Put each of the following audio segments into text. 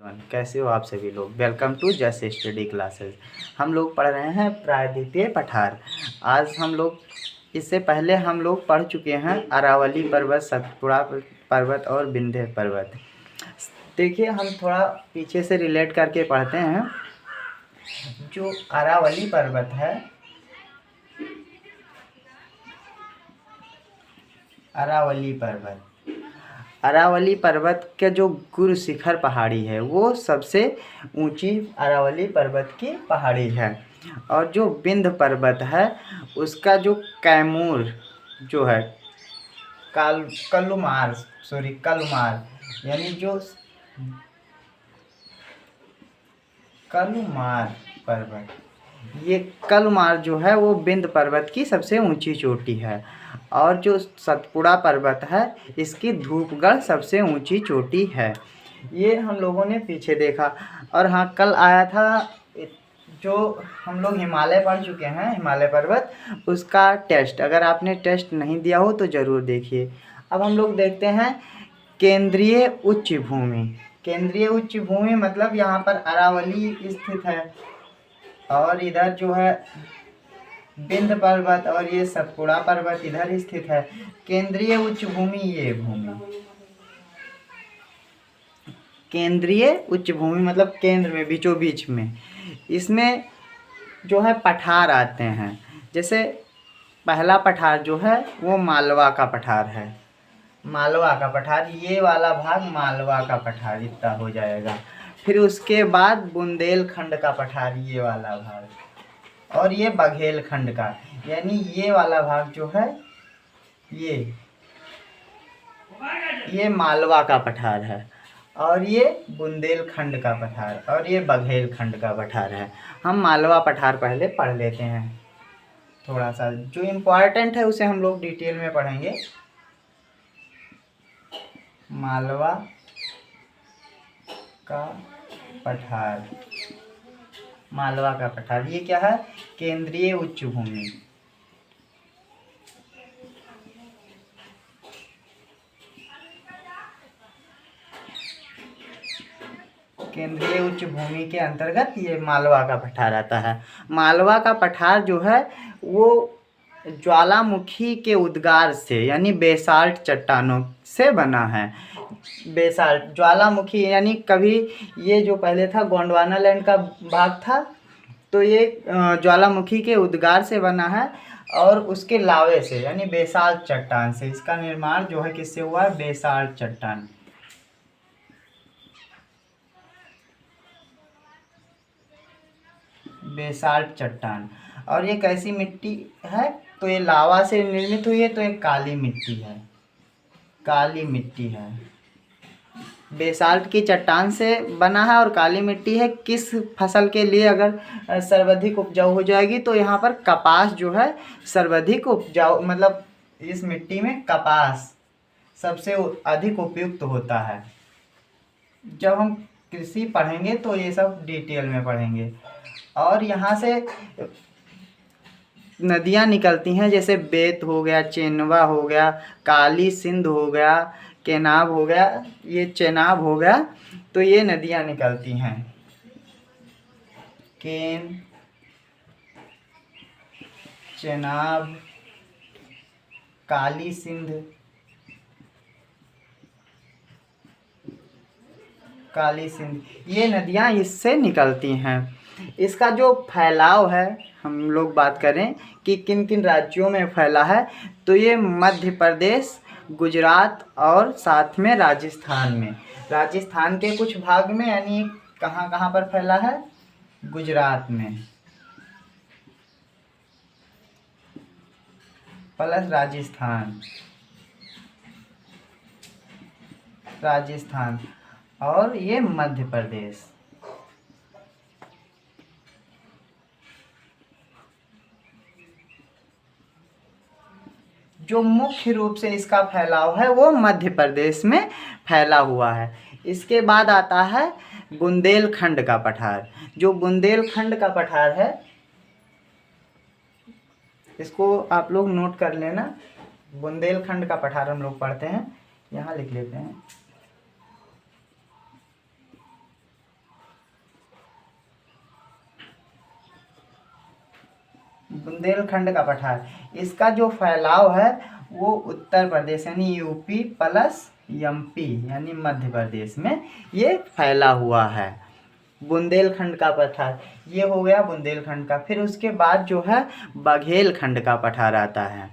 कैसे हो आप सभी लोग। वेलकम टू जस स्टडी क्लासेस। हम लोग पढ़ रहे हैं प्रायद्वीपीय पठार। आज हम लोग इससे पहले हम लोग पढ़ चुके हैं अरावली पर्वत, सतपुड़ा पर्वत और विंध्य पर्वत। देखिए हम थोड़ा पीछे से रिलेट करके पढ़ते हैं। जो अरावली पर्वत है, अरावली पर्वत के जो गुरु शिखर पहाड़ी है वो सबसे ऊंची अरावली पर्वत की पहाड़ी है। और जो विंध्य पर्वत है उसका जो कैमूर जो है कलुमार यानी जो कलुमार पर्वत, ये कलुमार जो है वो विंध्य पर्वत की सबसे ऊंची चोटी है। और जो सतपुड़ा पर्वत है इसकी धूपगढ़ सबसे ऊंची चोटी है। ये हम लोगों ने पीछे देखा। और हाँ, कल आया था जो हम लोग हिमालय पढ़ चुके हैं, हिमालय पर्वत, उसका टेस्ट। अगर आपने टेस्ट नहीं दिया हो तो ज़रूर देखिए। अब हम लोग देखते हैं केंद्रीय उच्च भूमि। केंद्रीय उच्च भूमि मतलब यहाँ पर अरावली स्थित है और इधर जो है विंध्य पर्वत और ये सतपुड़ा पर्वत इधर स्थित है। केंद्रीय उच्च भूमि, ये भूमि केंद्रीय उच्च भूमि मतलब केंद्र में, बीचों बीच में। इसमें जो है पठार आते हैं। जैसे पहला पठार जो है वो मालवा का पठार है। मालवा का पठार, ये वाला भाग मालवा का पठार इतना हो जाएगा। फिर उसके बाद बुंदेलखंड का पठार, ये वाला भाग, और ये बघेलखंड का, यानी ये वाला भाग जो है ये मालवा का पठार है। और ये बुंदेलखंड का पठार और ये बघेलखंड का पठार है। हम मालवा पठार पहले पढ़ लेते हैं। थोड़ा सा जो इम्पोर्टेंट है उसे हम लोग डिटेल में पढ़ेंगे। मालवा का पठार, मालवा का पठार ये क्या है? केंद्रीय उच्च भूमि। केंद्रीय उच्च भूमि के अंतर्गत ये मालवा का पठार आता है। मालवा का पठार जो है वो ज्वालामुखी के उद्गार से, यानी बेसाल्ट चट्टानों से बना है। बेसाल्ट, ज्वालामुखी, यानी कभी ये जो पहले था गोंडवाना लैंड का भाग था, तो ये ज्वालामुखी के उद्गार से बना है और उसके लावे से, यानी बेसाल्ट चट्टान से। इसका निर्माण जो है किससे हुआ है? बेसाल्ट चट्टान। बेसाल्ट चट्टान। और ये कैसी मिट्टी है? तो ये लावा से निर्मित हुई है, तो ये काली मिट्टी है, काली मिट्टी है। बेसाल्ट की चट्टान से बना है और काली मिट्टी है। किस फसल के लिए अगर सर्वाधिक उपजाऊ हो जाएगी तो यहाँ पर कपास जो है सर्वाधिक उपजाऊ, मतलब इस मिट्टी में कपास सबसे अधिक उपयुक्त होता है। जब हम कृषि पढ़ेंगे तो ये सब डिटेल में पढ़ेंगे। और यहाँ से नदियाँ निकलती हैं, जैसे बेत हो गया, चेनवा हो गया, काली सिंध हो गया, केनाब हो गया, ये चेनाब हो गया। तो ये नदियाँ निकलती हैं। केन, चेनाब, काली सिंध, काली सिंध, ये नदियाँ इससे निकलती हैं। इसका जो फैलाव है, हम लोग बात करें कि किन किन राज्यों में फैला है, तो ये मध्य प्रदेश, गुजरात और साथ में राजस्थान में। राजस्थान के कुछ भाग में, यानी कहाँ कहाँ पर फैला है? गुजरात में प्लस राजस्थान और ये मध्य प्रदेश। जो मुख्य रूप से इसका फैलाव है वो मध्य प्रदेश में फैला हुआ है। इसके बाद आता है बुंदेलखंड का पठार। जो बुंदेलखंड का पठार है इसको आप लोग नोट कर लेना। बुंदेलखंड का पठार हम लोग पढ़ते हैं, यहाँ लिख लेते हैं। बुंदेलखंड का पठार, इसका जो फैलाव है वो उत्तर प्रदेश यानी यूपी प्लस एमपी यानी मध्य प्रदेश में ये फैला हुआ है। बुंदेलखंड का पठार ये हो गया बुंदेलखंड का। फिर उसके बाद जो है बघेलखंड का पठार आता है।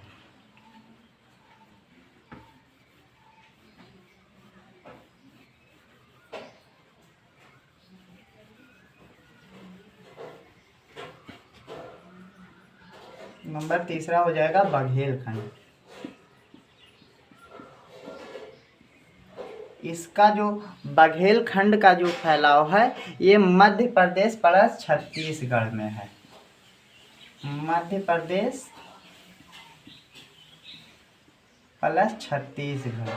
नंबर तीसरा हो जाएगा बघेलखंड। इसका जो बघेलखंड का जो फैलाव है ये मध्य प्रदेश प्लस छत्तीसगढ़ में है। मध्य प्रदेश प्लस छत्तीसगढ़।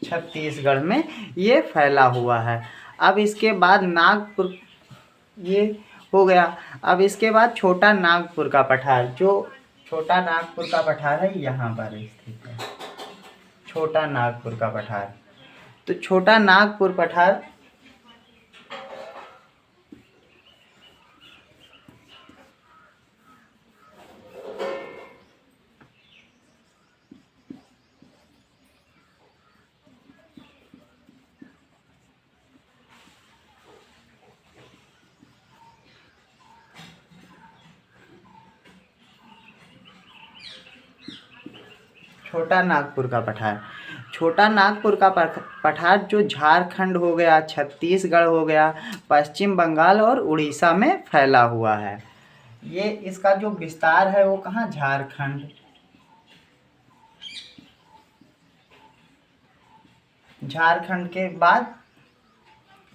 छत्तीसगढ़ में ये फैला हुआ है। अब इसके बाद नागपुर ये हो गया। अब इसके बाद छोटा नागपुर का पठार, जो छोटा नागपुर का पठार है यहाँ पर स्थित है। छोटा नागपुर का पठार, तो छोटा नागपुर पठार छोटा नागपुर का पठार, छोटा नागपुर का पठार जो झारखंड हो गया, छत्तीसगढ़ हो गया, पश्चिम बंगाल और उड़ीसा में फैला हुआ है। ये इसका जो विस्तार है वो कहाँ, झारखंड, झारखंड के बाद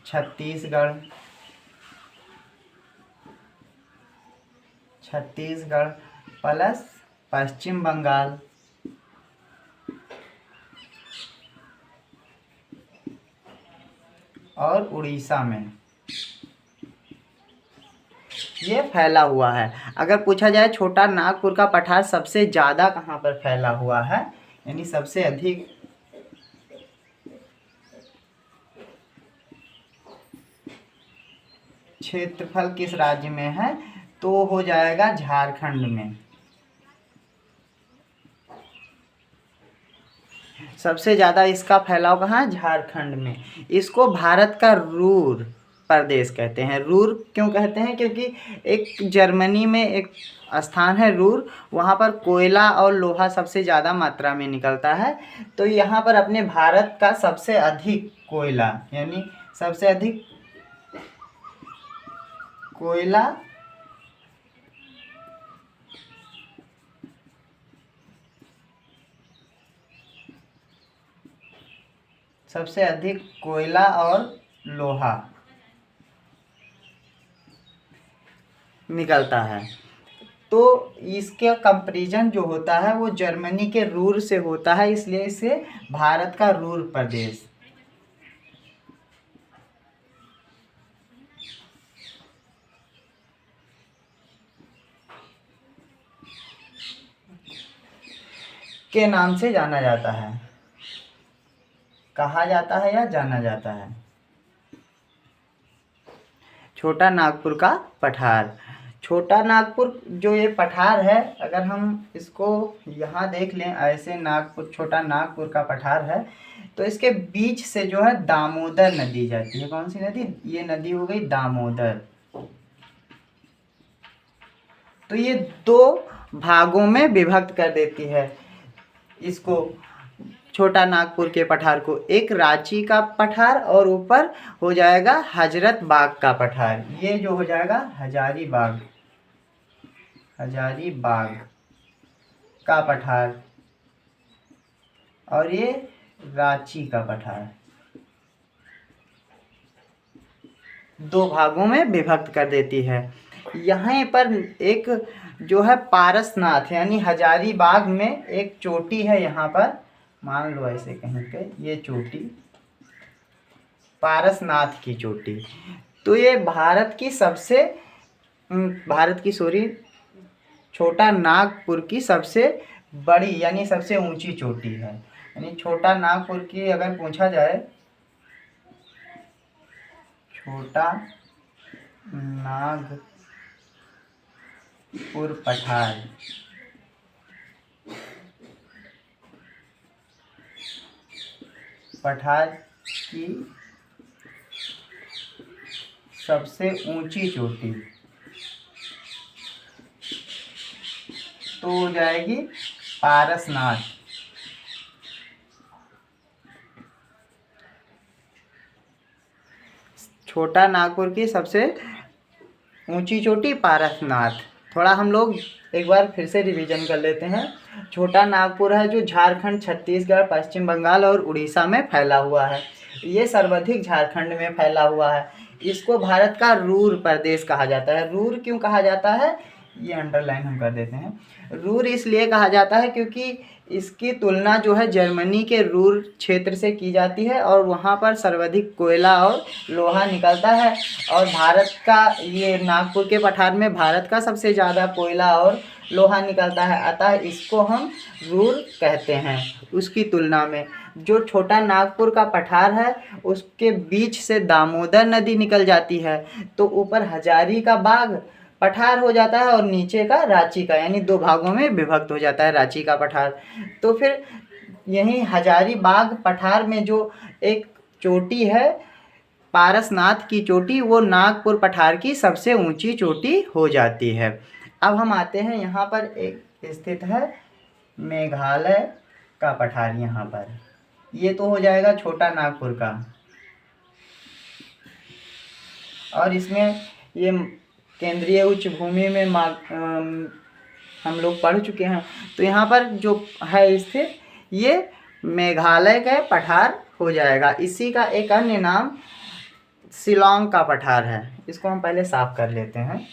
छत्तीसगढ़, छत्तीसगढ़ प्लस पश्चिम बंगाल और उड़ीसा में ये फैला हुआ है। अगर पूछा जाए छोटा नागपुर का पठार सबसे ज़्यादा कहाँ पर फैला हुआ है, यानी सबसे अधिक क्षेत्रफल किस राज्य में है, तो हो जाएगा झारखंड में। सबसे ज़्यादा इसका फैलाव कहाँ है, झारखंड में। इसको भारत का रूर प्रदेश कहते हैं। रूर क्यों कहते हैं, क्योंकि एक जर्मनी में एक स्थान है रूर, वहाँ पर कोयला और लोहा सबसे ज़्यादा मात्रा में निकलता है। तो यहाँ पर अपने भारत का सबसे अधिक कोयला यानी सबसे अधिक कोयला सबसे अधिक कोयला और लोहा निकलता है। तो इसके कंपैरिजन जो होता है वो जर्मनी के रूर से होता है, इसलिए इसे भारत का रूर प्रदेश के नाम से जाना जाता है, कहा जाता है या जाना जाता है। छोटा नागपुर का पठार, छोटा नागपुर जो ये पठार है, अगर हम इसको यहाँ देख लें ऐसे, नागपुर छोटा नागपुर का पठार है, तो इसके बीच से जो है दामोदर नदी जाती है। कौन सी नदी, ये नदी हो गई दामोदर। तो ये दो भागों में विभक्त कर देती है इसको, छोटा नागपुर के पठार को। एक रांची का पठार और ऊपर हो जाएगा हजरत बाग का पठार। ये जो हो जाएगा हजारीबाग, हजारीबाग का पठार, और ये रांची का पठार। दो भागों में विभक्त कर देती है। यहाँ पर एक जो है पारसनाथ यानी हजारीबाग में एक चोटी है, यहाँ पर मान लो ऐसे कहीं पे, ये चोटी पारसनाथ की चोटी। तो ये भारत की छोटा नागपुर की सबसे बड़ी यानी सबसे ऊंची चोटी है। यानी छोटा नागपुर की अगर पूछा जाए छोटा नागपुर पठार की सबसे ऊंची चोटी तो हो जाएगी पारसनाथ। छोटा नागपुर की सबसे ऊंची चोटी पारसनाथ। थोड़ा हम लोग एक बार फिर से रिवीजन कर लेते हैं। छोटा नागपुर है जो झारखंड, छत्तीसगढ़, पश्चिम बंगाल और उड़ीसा में फैला हुआ है। ये सर्वाधिक झारखंड में फैला हुआ है। इसको भारत का रूर प्रदेश कहा जाता है। रूर क्यों कहा जाता है, ये अंडरलाइन हम कर देते हैं। रूर इसलिए कहा जाता है क्योंकि इसकी तुलना जो है जर्मनी के रूर क्षेत्र से की जाती है और वहाँ पर सर्वाधिक कोयला और लोहा निकलता है। और भारत का ये नागपुर के पठार में भारत का सबसे ज़्यादा कोयला और लोहा निकलता है, अतः इसको हम रूर कहते हैं। उसकी तुलना में जो छोटा नागपुर का पठार है उसके बीच से दामोदर नदी निकल जाती है, तो ऊपर हजारी का बाग पठार हो जाता है और नीचे का रांची का, यानी दो भागों में विभक्त हो जाता है रांची का पठार। तो फिर यहीं हजारीबाग पठार में जो एक चोटी है पारसनाथ की चोटी, वो नागपुर पठार की सबसे ऊंची चोटी हो जाती है। अब हम आते हैं, यहाँ पर एक स्थित है मेघालय का पठार। यहाँ पर ये तो हो जाएगा छोटा नागपुर का, और इसमें ये केंद्रीय उच्च भूमि में हम लोग पढ़ चुके हैं। तो यहाँ पर जो है स्थित ये मेघालय का पठार हो जाएगा। इसी का एक अन्य नाम शिलांग का पठार है। इसको हम पहले साफ कर लेते हैं।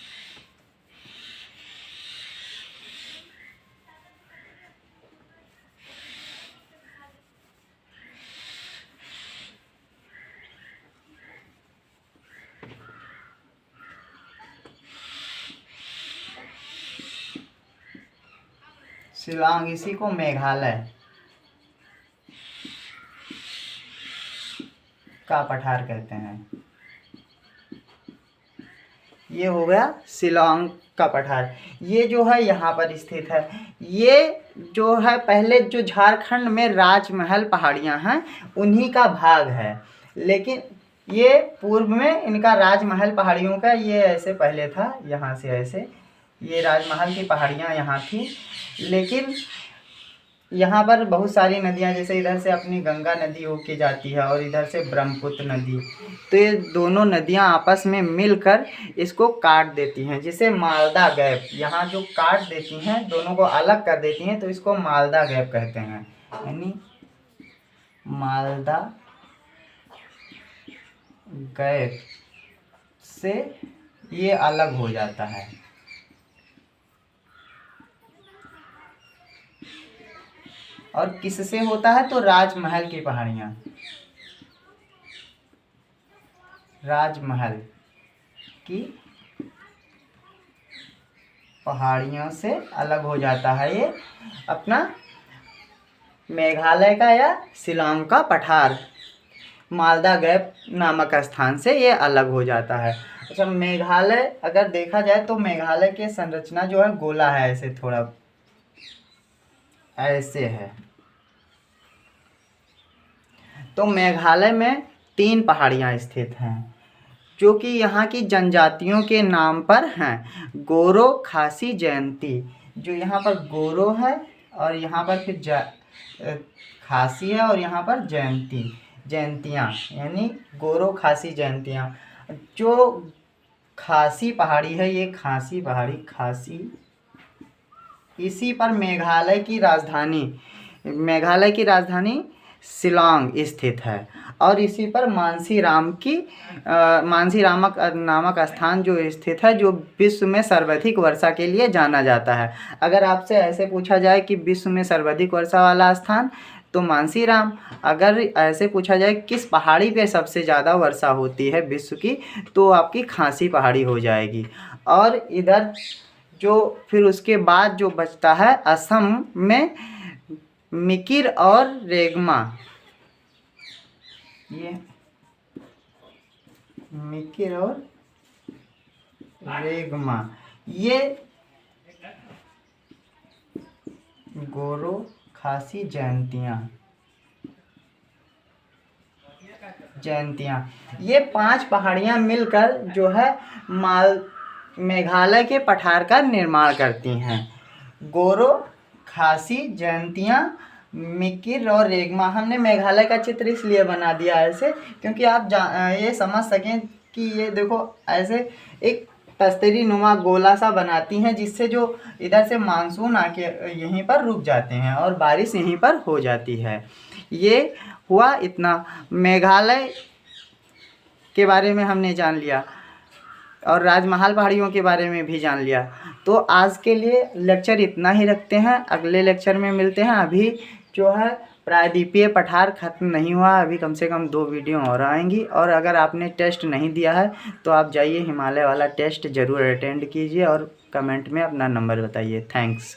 शिलांग, इसी को मेघालय का पठार कहते हैं। ये हो गया शिलांग का पठार। ये जो है यहाँ पर स्थित है। ये जो है पहले जो झारखंड में राजमहल पहाड़ियाँ हैं उन्हीं का भाग है, लेकिन ये पूर्व में इनका राजमहल पहाड़ियों का ये ऐसे पहले था, यहाँ से ऐसे ये राजमहल की पहाड़ियाँ यहाँ थी। लेकिन यहाँ पर बहुत सारी नदियाँ, जैसे इधर से अपनी गंगा नदी होके जाती है और इधर से ब्रह्मपुत्र नदी, तो ये दोनों नदियाँ आपस में मिलकर इसको काट देती हैं, जिसे मालदा गैप, यहाँ जो काट देती हैं दोनों को अलग कर देती हैं, तो इसको मालदा गैप कहते हैं। यानी मालदा गैप से ये अलग हो जाता है। और किससे होता है, तो राजमहल की पहाड़ियाँ, राजमहल की पहाड़ियों से अलग हो जाता है ये अपना मेघालय का या शिलांग का पठार, मालदा गैप नामक स्थान से ये अलग हो जाता है। अच्छा, मेघालय अगर देखा जाए तो मेघालय की संरचना जो है गोला है, ऐसे थोड़ा ऐसे है। तो मेघालय में 3 पहाड़ियाँ स्थित हैं जो कि यहाँ की जनजातियों के नाम पर हैं। गोरो, खासी, जयंती। जो यहाँ पर गोरो है और यहाँ पर फिर खासी है और यहाँ पर जयंतियाँ, यानी गोरो, खासी, जयंतियाँ। जो खासी पहाड़ी है, ये खासी पहाड़ी, खासी, इसी पर मेघालय की राजधानी शिलांग स्थित है। और इसी पर मानसी रामक नामक स्थान जो स्थित है, जो विश्व में सर्वाधिक वर्षा के लिए जाना जाता है। अगर आपसे ऐसे पूछा जाए कि विश्व में सर्वाधिक वर्षा वाला स्थान, तो मानसी राम। अगर ऐसे पूछा जाए किस पहाड़ी पे सबसे ज़्यादा वर्षा होती है विश्व की, तो आपकी खासी पहाड़ी हो जाएगी। और इधर जो फिर उसके बाद जो बचता है असम में मिकिर और रेगमा, ये मिकिर और रेगमा, ये गोरो खासी जयंतियाँ, ये 5 पहाड़ियाँ मिलकर जो है मेघालय के पठार का निर्माण करती हैं। गोरो, खासी, जयंतियाँ, मिकिर और रेगमा। हमने मेघालय का चित्र इसलिए बना दिया ऐसे क्योंकि आप ये समझ सकें कि ये देखो ऐसे एक तस्तरी नुमा गोला सा बनाती हैं, जिससे जो इधर से मानसून आके यहीं पर रुक जाते हैं और बारिश यहीं पर हो जाती है। ये हुआ इतना, मेघालय के बारे में हमने जान लिया और राजमहल पहाड़ियों के बारे में भी जान लिया। तो आज के लिए लेक्चर इतना ही रखते हैं, अगले लेक्चर में मिलते हैं। अभी जो है प्रायद्वीपीय पठार ख़त्म नहीं हुआ, अभी कम से कम 2 वीडियो और आएंगी। और अगर आपने टेस्ट नहीं दिया है तो आप जाइए हिमालय वाला टेस्ट ज़रूर अटेंड कीजिए और कमेंट में अपना नंबर बताइए। थैंक्स।